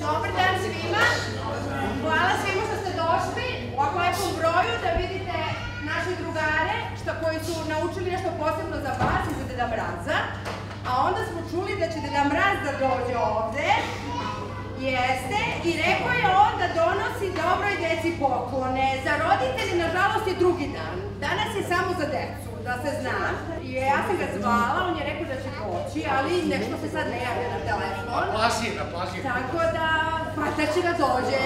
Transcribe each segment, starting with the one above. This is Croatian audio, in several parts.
Dobar dan svima. Hvala svima što ste došli u ovako lepom broju da vidite naše drugare koji su naučili nešto posebno za vas i za Deda Mraza. A onda smo čuli da će Deda Mraz da dođe ovde. Jeste. I rekao je on da donosi dobroj deci poklone. Za roditelji, nažalost, je drugi dan. Danas je samo za decu, da se zna. Ja sam ga zvala, on je rekao da će doći, ali nešto se sad ne javlja na telefon. Naplazi. Tako da, valjda će da dođe.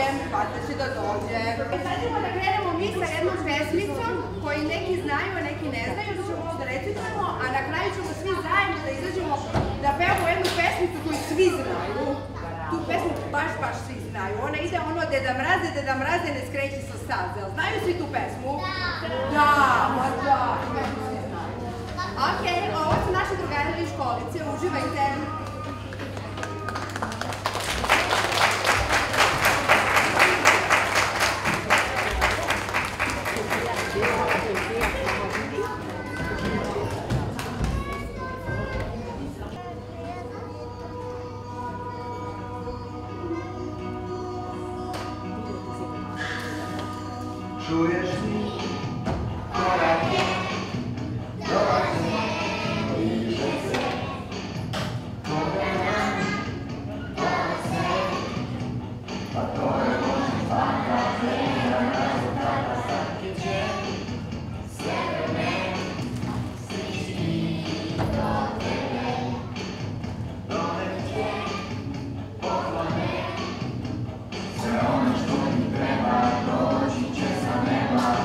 Sad ćemo da krenemo mi sa jednom pesmicom koji neki znaju, a neki ne znaju, da ćemo da recitujemo, a na kraju ćemo svi zajedno da izađemo da pevamo jednu pesmicu koju svi znaju. Tu pesmu baš svi znaju. Ona ide ono Deda Mraze ne skreći sa staze. Znaju svi tu pesmu? Da, ma da. Okej, ovo su naše drugarice iz školice. Uživajte. Czujesz mi koraki, i rzece, pogadamy o sen, a to je možda fantazija, nazvata svake džene, sebe meni, sliči do tebe, doneće poklone, sve ono što mi treba doći će sa neba.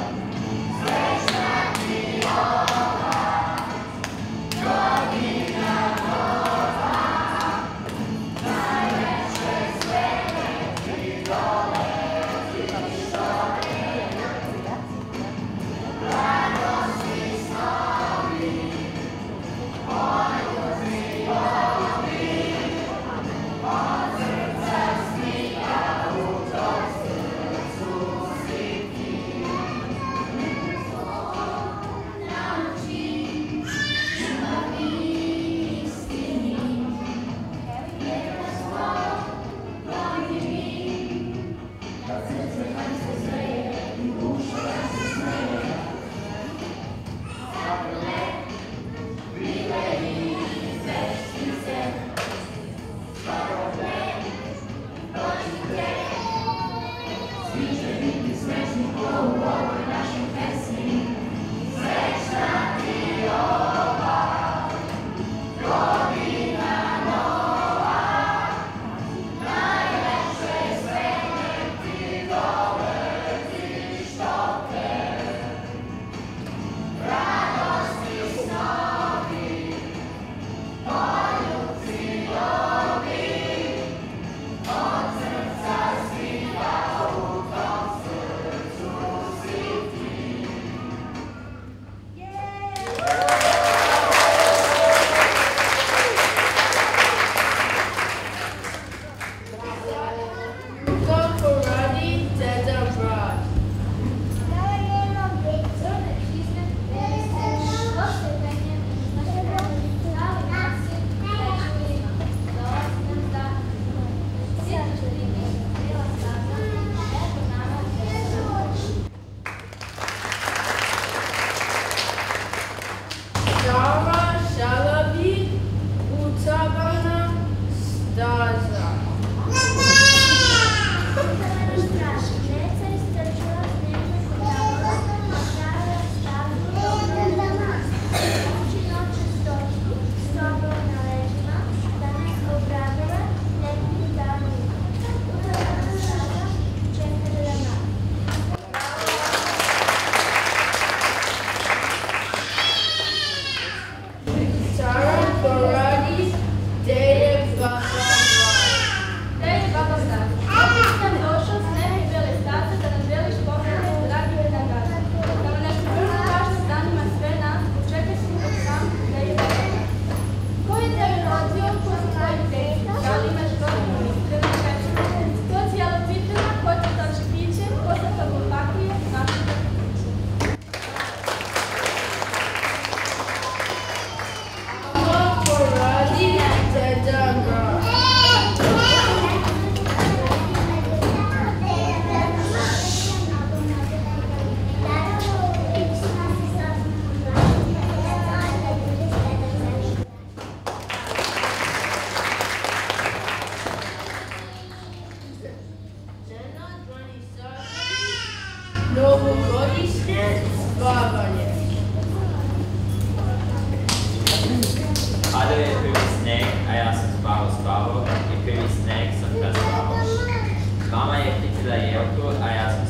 za jelku, a ja sam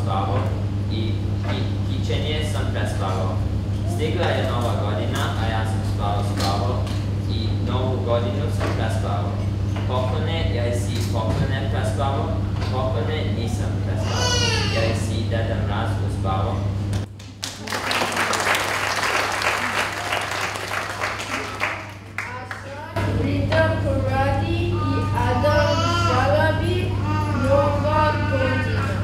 spavao i kićenje sam prespavao. Stigla je nova godina, a ja sam spavao i novu godinu sam prespavao. Poklone, jesi poklone prespavao? Poklone, nisam prespavao. Jesi Deda Mraz uspavao? Rita Poradi i Adam Šalabi, Nova godina.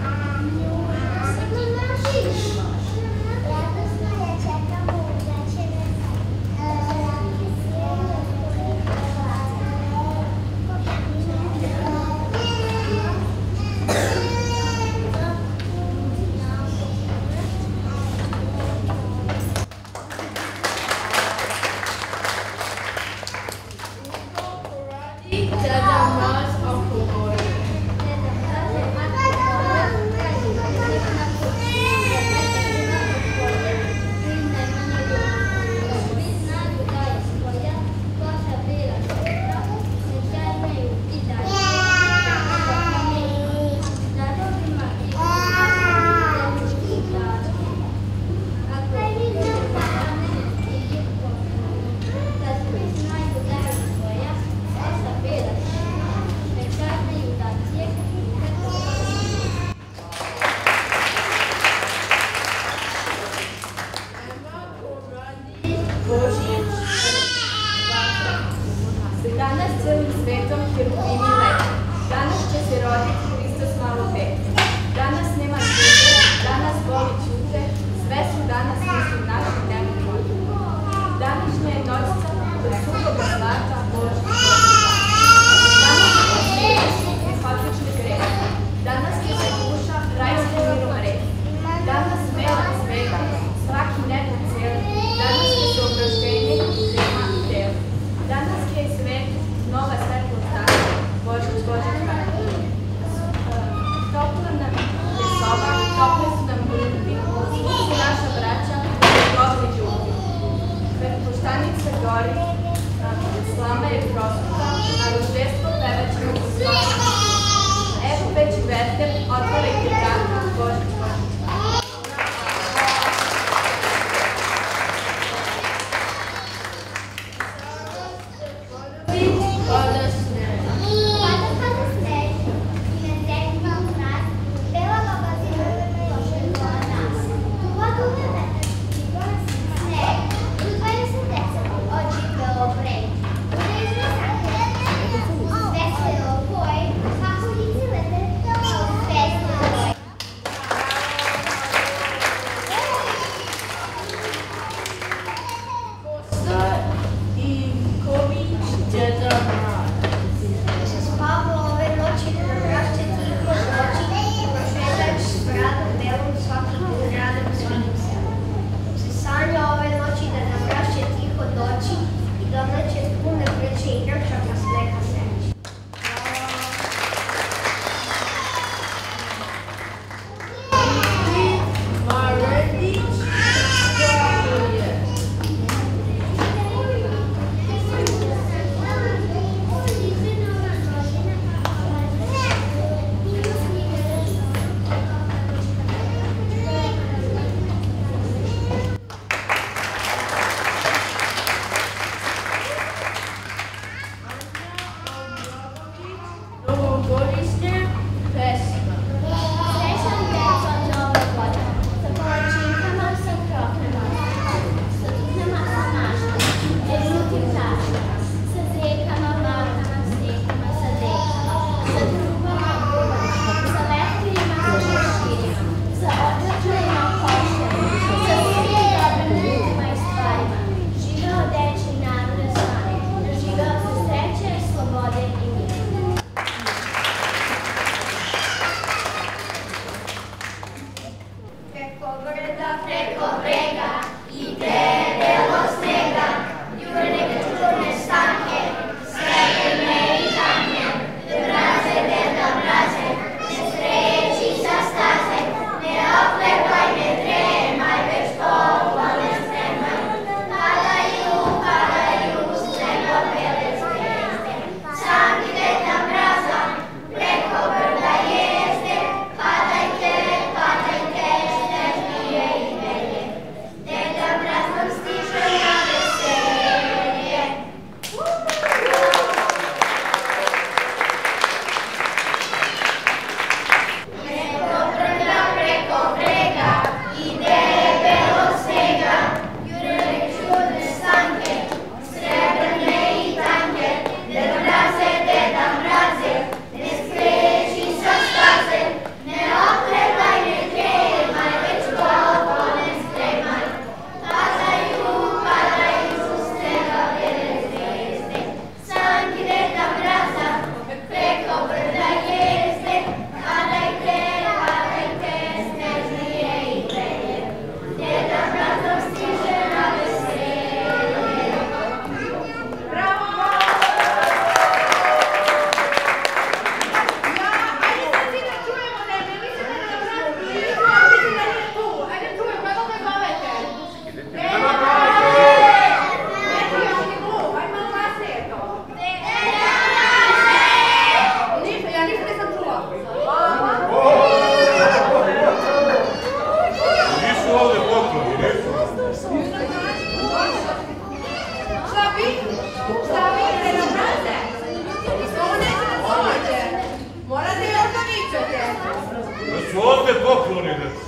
su ovdje pokloni, djeco.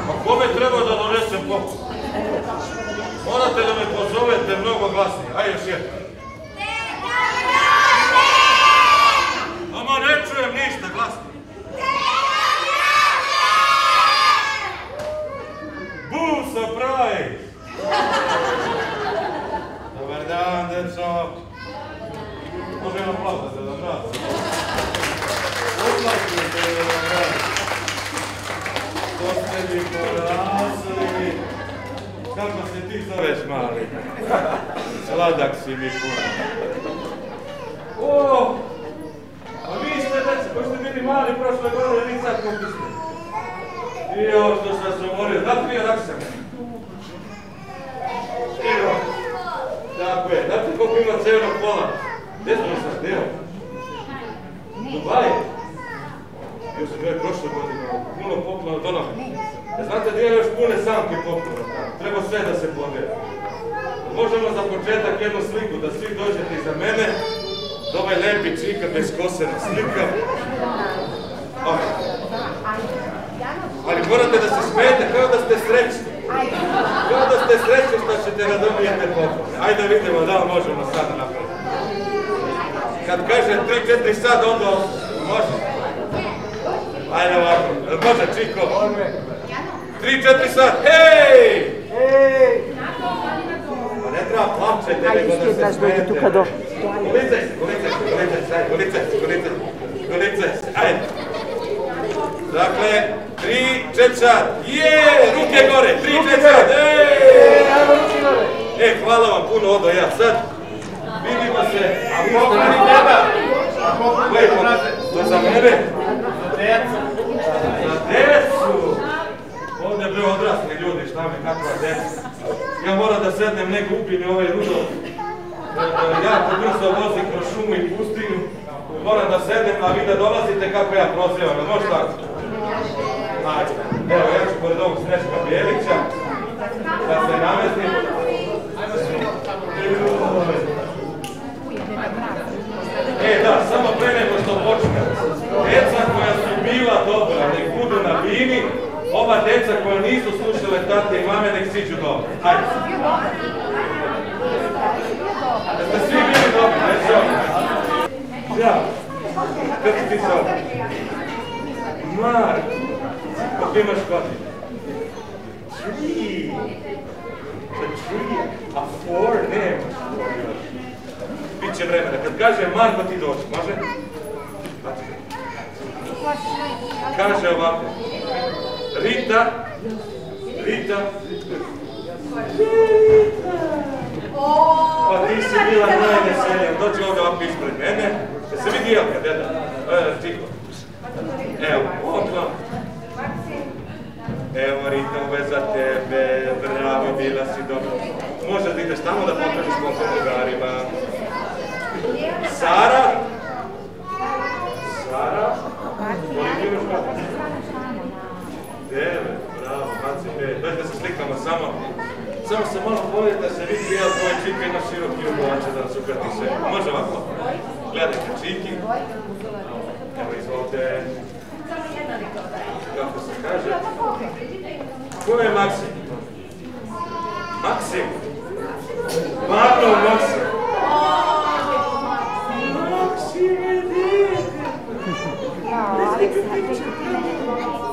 A kome treba da donesem poklon? Morate da me pozovete mnogo glasnije. Ajde još jedno. Ama ne čujem ništa glasnije. Busa pravi! Dobar dan, djeco. Može nam plazati, da mraz. Odlazite, da mraz. To ste mi porasli. Kako se ti zoveš, mali? Sladak si mi puno. O! A vi ste, djeca, koji ste bili mali prošle godine, vi sad koliko ste. I ovo što sam se umorio, da prije rak sam. Evo. Tako je, znate koliko ima crvenog pola? Gdje smo sam htio? Dubaj? Bio sam gledaj prošle godine, puno poklona od onoga. Znate gdje je još pune samke poklona? Treba sve da se podijeli. Možemo za početak jednu sliku, da svi dođete iza mene. Da ovaj lepi čika bez kose na slika. Ali morate da se smijete kao da ste srećni. Kao da ste srećni što ćete da dobijete poklone. Ajde vidimo da li možemo sada napraviti. Kad kaže 3-4 sad, onda može. Ajde ovako, može Čiko? 3-4 sad, hej! Pa ne treba plaćete, nego da se smijete. Golicaj se, ajde. Dakle, 3-4 sad, ruke gore, 3-4 sad, hvala vam puno, odo ja sad. Vidimo se, a pokloni teba. To je za mene? Za decu. Ovdje je bilo odrasli ljudi, šta mi, kakva deca. Ja moram da sednem, ne gubi mi ovaj Rudolf. Jako brzo vozi kroz šumu i pustinju. Moram da sednem, a vi da dolazite kako ja prozivam. Može tako? Ajde. Evo, ja ću pored ovog Snežka Bijelića. Da se namestim. Da, samo pre nego što počne. Deca koja su bila dobra, nek budu na bini. Ova deca koja nisu slušale tate i mame, nek siđu dobro. Ajde. Jeste svi bili dobri, ne se ovdje? Ja. Kako ti se ovdje? Mark. Kako imaš godina? 3. A 4 nemaš. Biće vremena. Kad kaže Marko ti doći, može? Kaže ovako. Rita. Pa ti si bila najveselija. Dođi ovdje ovako ispred mene. Se vidi jelka, deda? Tiho. Evo, ovdje. Evo Rita, ovo je za tebe. Bravo, bila si dobro. Možda da ideš tamo da pokažeš koliko drugarima. Sara? Koliko imaš kako? 9, bravo, baci 5. Dođe da se slikamo samo se malo povijek da se vidi jel tvoj Čika ima široki uglače da nas ukrati sve. Može ovako? Gledajte Čiki. Evo izvolite. Kako se kaže? Ko je Maksim? Maksim? Pardon, Maksim.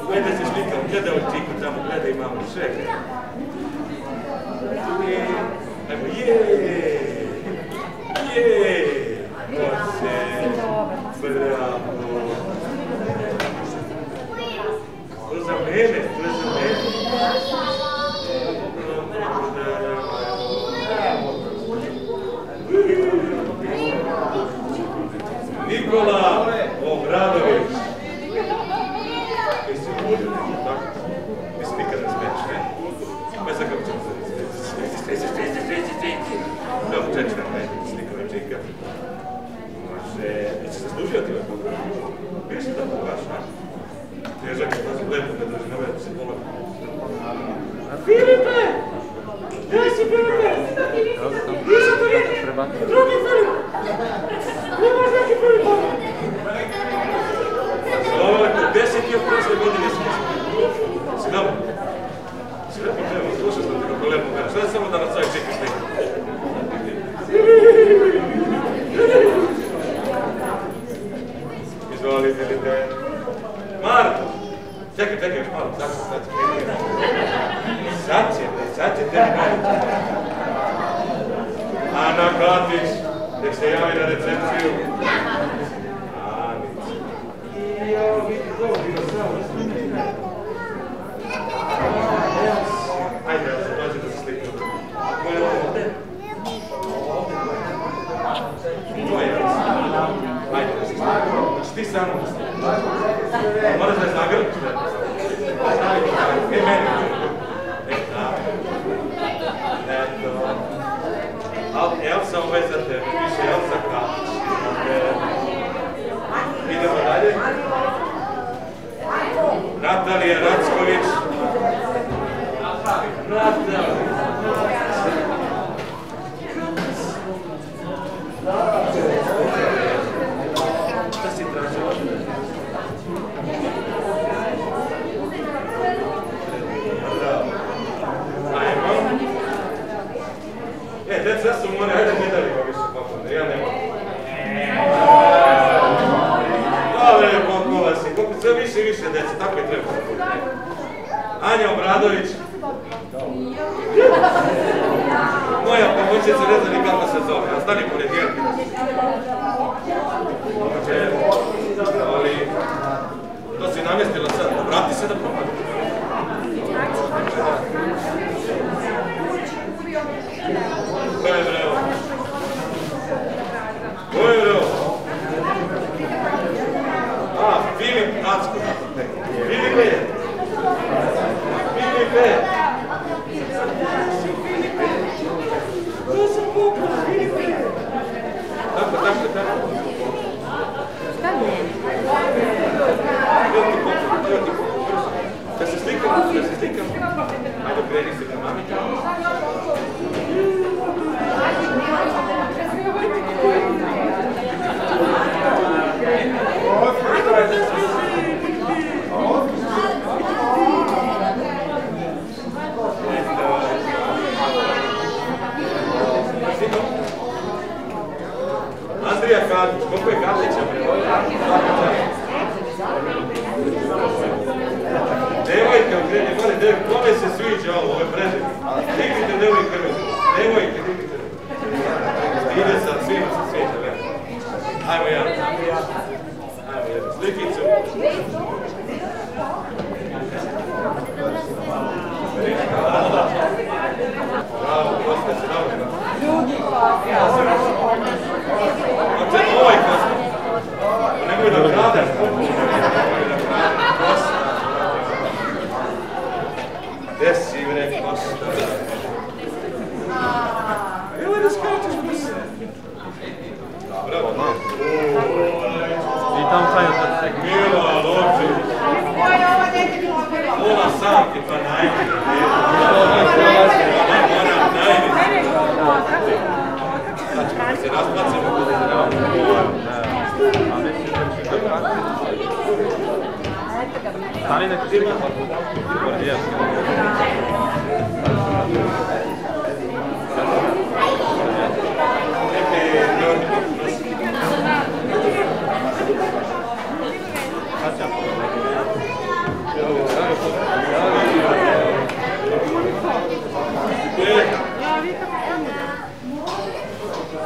Gledaj se slikam, gledaj ovoj Čiku tamo, gledaj mamu, čekaj. Evo, bravo. To za mene. Nikola Obradović. Mislim, nikad ne smiješ, ne? Pa sad kako ćemo se Dobro, čekaj, slikove Čika. Može... Jesi se služio ti ovaj pogled? Vidiš da poglaš, a? Težak je, to se lepo ne drži, ne već se pogleda. Filipe! Gdje si Filipe? Nisam to vidim! Drugi Filip! Nemaš neki Filip? Gdje si Izvolite, vidite. Marko! Čekaj, još malo, sad ćete Ana Katić, nek se javi na recepciju. Anić. Jao, vidi to, dinosaurus. Ajde, dođe da se slikam. Ko je ovdje? To je ajde da se slikam. Znači ti samo da slikam. Moraš da je zagrliš, da. Meni. Eto. Elsa ovaj za tebe, piše Elsa Katić. Idemo dalje. Natalija Racković. Natalija. Šta si tražila? Ajmo. Deca su mone, ajde ne dali ga više poklone, ja ne mogu. Dobre je poklona si, sve više i više dece, tako je treba. Anja Obradović. Moja pomoćnica ne zna ni kako se zove, a stani pored Jerke. Ali, to si namjestila sad, vrati se da pomagam. Ko je bre ovo? Ko je bre ovo? A, Filip Acko. Filipe! Filipe! To sam pukla, Filipe! Tako. Šta ne? Evo ti pukla. Da se slikam. Ajde, kreni se ka mami. Andrija Katić, koliko je Katića? Devojka, kome se sviđa ovo je predivno. Dignite devojke ruku. Devojke, dignite ruku. Ide sad, svima se sviđa. Ajmo jednu slikicu. Bravo, Kosta se naučila. Ovo je Kosta. Nemoj da kradeš. Gde si, bre, Kosta? Evo da skačeš, brzo. Bravo, no. I tam sajno sad se Mila, loči. Ko je ova dete bilo bilo? Pola samke, pa najbolje. Moram najbolje. Sad ćemo da se rasplacimo. Stani nek ti ima.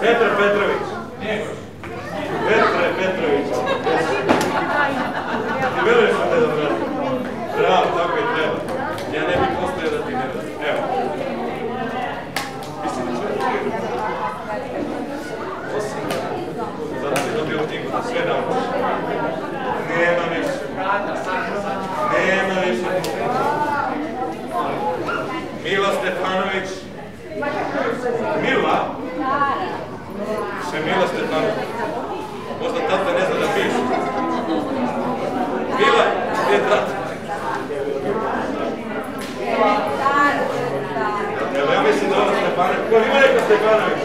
Petar Petrović. Petre Petrović. Ti veruješ na te da vrati? Bravo, tako i treba. Ja ne bih postoje da ti ne vrati. Evo. Mislim da će ti osim. Zato si dobio knjigu da sve naučiš. Nema više. Nema više. Mila Stefanović. Mila? Še Mila Stefanović. Možda tata ne zna da piše. Mila, gdje je tata? Evo, ja mislim da ovo Stefanović. Ko ima neko Stefanović?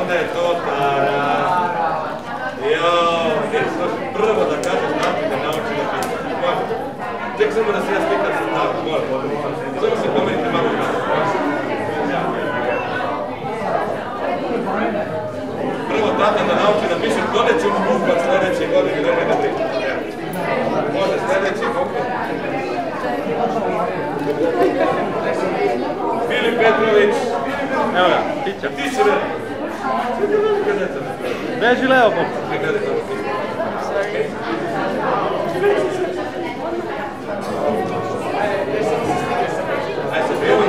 Onda je to Tara. Jao, prvo da kažeš tati da nauči da piše. Ček samo da se ja slikam sa tatom, molim. Samo se pomenite malo i malo. tata da nauči da piše doneću mu bukvar sljedeće godine, nemoj da priča. Može sljedeći bukvar. Filip Petrović. Evo ga, tića. Ti si veli. Beži levo, pop. Ajde se bilo.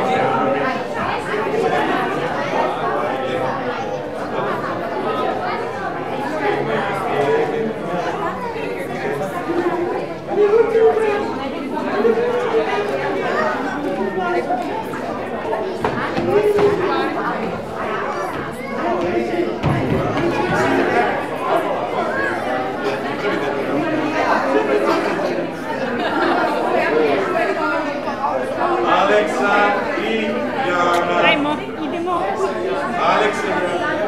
Aleksa i Jana. Ajmo, idemo. Aleksa i Jana.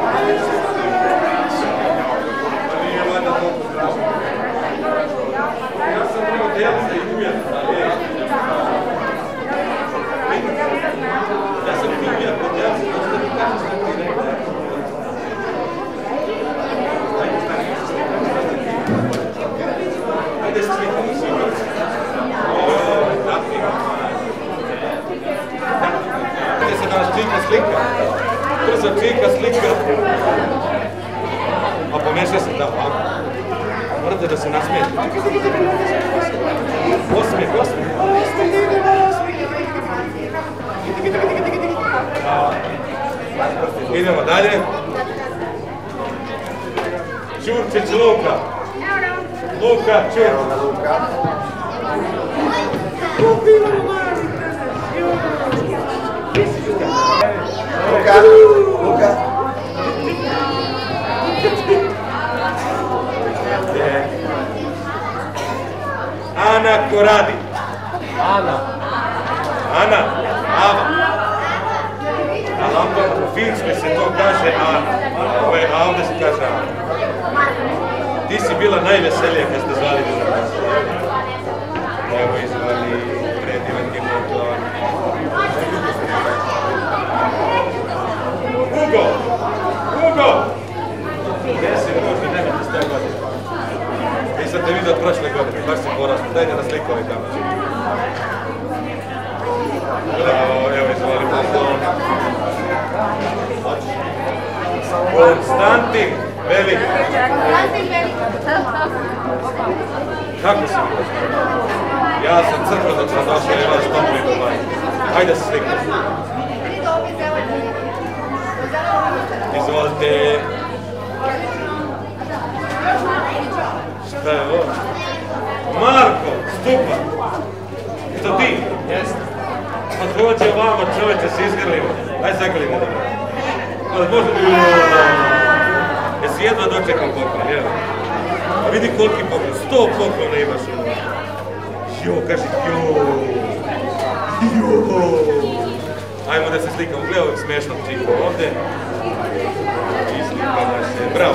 Pa nije valjda toliko strašno. Ja sam prvo djelca i uvijek, ali je. Ja sam ti uvijek od djelca, to što mi kažeš što ti ne gledam. Ajde, stani, ajde slikamo se. Gdje se danas čika slika? Brzo čika slika. A pomeša se da ovako. Morate da se nasmijete. Osmijeh. Idemo dalje. Ćurčić Luka. Luka Ćurčić. Luka. Ana Koradi. Ana. Ava. Ali u Finskoj se to kaže Ana. A ovdje se kaže Ana. Ti si bila najveselija kad ste zvali do nas. Evo izvali predivan motor. Hugo! Gdje si ružni, nemojte s te godine. Nisam te vidio od prošle godine, baš si porasno. Dajte na slikove tamo. Bravo, evo izvoli Poslon. Konstantin Velik. Kako si? Ja sam crkva dok sam došao, evo vas topli kumaj. Hajde se slikati. Izvolite. Šta je ovo? Marko, Stupa. To ti? Jeste. Pa dođe ovamo, čovječe, se izgrlimo. Ajde zagrlimo da. Ali možda bi... Jesi jedva dočekam poklon, jel? A vidi koliki poklon, 100 poklona imaš ono. Jo, kaži jo. Ajmo da se slikamo, gledaj ovog smiješnog čika ovdje. I slikamo se, bravo.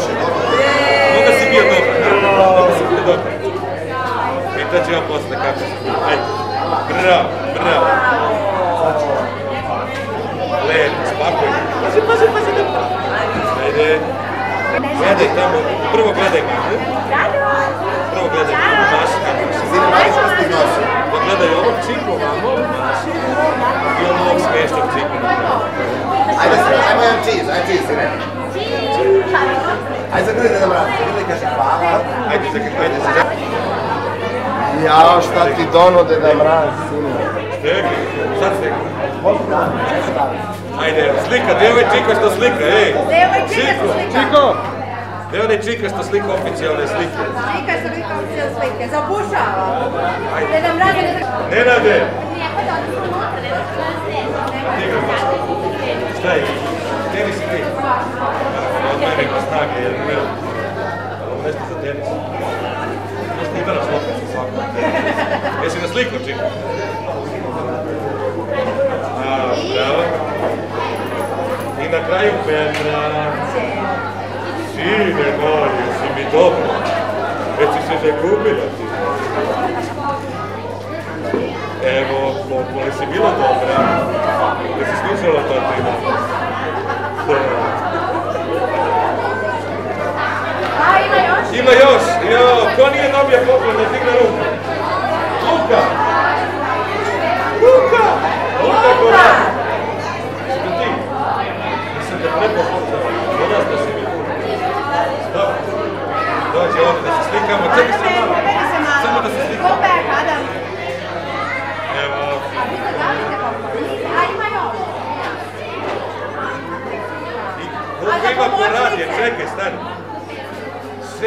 Onda si bio dobar, onda si bio dobar. Pitat ću ja posle kako si. Ajde, bravo. Lepo, spakojno. Pazi. Ajde. Gledaj tamo, prvo gledaj mene. Prvo gledaj mene, maši kako si. Pogledaj ovog čiku, vamo, maši. I ovog smiješnog čiku. Ajmo jedan cheese, ne? Ajde zagrli da vrati, ili kaže hvala. Ajde se. Jao, šta ti donode da mraz, sine. Stegli, sad stegli. Ajde, slika, gdje je ovaj čika što slika, ej? Čiko! Gdje je onaj čika što slika oficijalne slike? Čika što slika oficijalne slike, zapušava. Deda Mraz je... Nenade! Šta je? Gdje mi si ti? Od mene ko snage, jer ne velim. Ali nešto za tenis. Možda i danas lopet sa svakom. Jesi na sliku, čika? Bravo. I na kraju Petra. Sine moj, jesi mi dobro. Već si se zakupila ti. Evo, koliko li si bila dobra. Jesi slušala tatina? Ima još, ko nije dobio poklon, ne digne ruku. Luka! Luka! Luka Koradi! Jesi ti? Mislim da prepoznao, odnosno si mi puno. Dobro, dođe ovdje da se slikamo, čekaj se malo. Samo da se slikamo. Go back, Adam. Evo. A vi da davite poklon? A ima još. Luka ima Koradi, čekaj, stani. 6.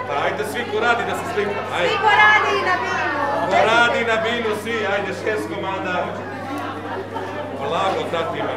Pa ajde svi Koradi da se slika. Svi Koradi na binu. Koradi na binu, svi, ajde 6 komada. Polako, tatima.